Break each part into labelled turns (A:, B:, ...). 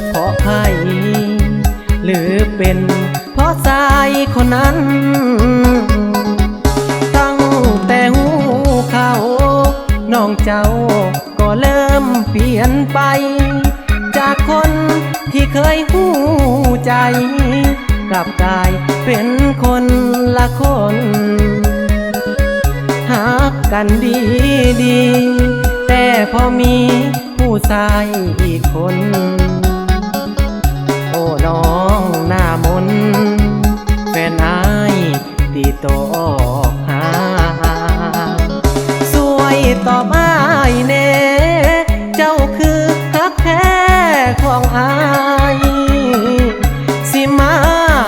A: เพราะไผหรือเป็นเพราะชายคนนั้นตั้งแต่หูเขาน้องเจ้าก็เริ่มเปลี่ยนไปจากคนที่เคยหูใจกลับกลายเป็นคนละคนหักกันดีดีแต่พอมีผู้ชายอีกคนโอ้น้องหน้ามนแฟนอายตีโตออกหาสวยตอบอายแน่เจ้าคือฮักแท้ของอายสิมา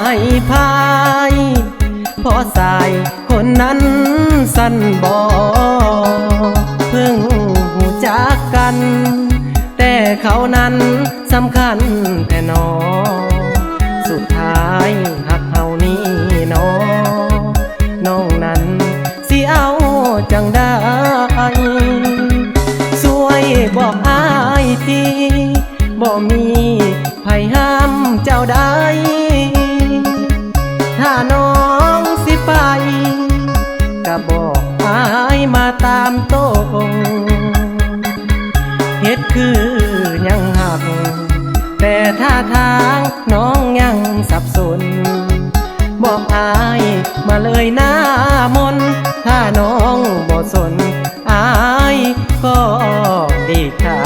A: ให้พายเพราะสายคนนั้นสั้นบ่เพิ่งหูจักกันแต่เขานั้นสำคัญแต่น้องสุดท้ายหักเฮานี้น้องนั้นสิเอาจังได้ช่วยบอกอายทีบ่มีไผห้ามเจ้าได้ถ้าน้องสิไปก็บอกอายมาตามตรงเฮ็ดคือยังหักแต่ท่าทางน้องยังสับสนบอกอายมาเลยหน้ามนถ้าน้องบ่สนอายก็ดีค่ะ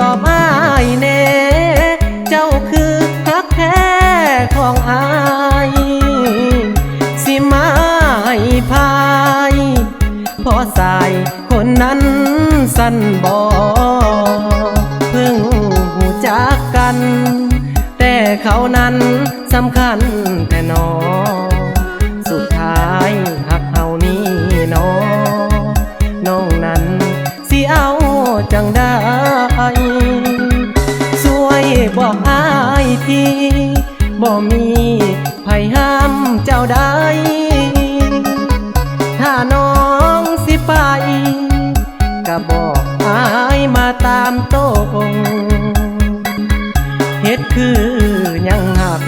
A: ตอบอายแน่เจ้าคือฮักแท้ของอายสิมาให้พายเพราะสายคนนั้นสั้นบ่เพิ่งหูจักกันแต่เขานั้นสำคัญแต่น้องสุดท้ายหักเฮานี้น้องนั้นสิเอาจังได้ช่วยบอกอายทีบ่มีไผห้ามเจ้าได้ถ้าน้องสิไปก็บอกอายมาตามตรงเฮ็ดคือยังหัก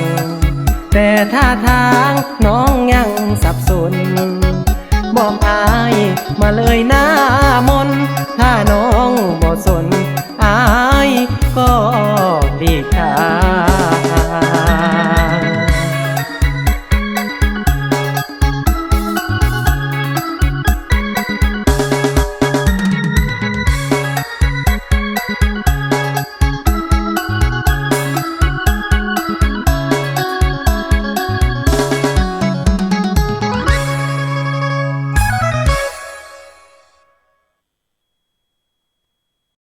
A: แต่ท่าทางน้องยังสับสนบอกอายมาเลยหน้ามน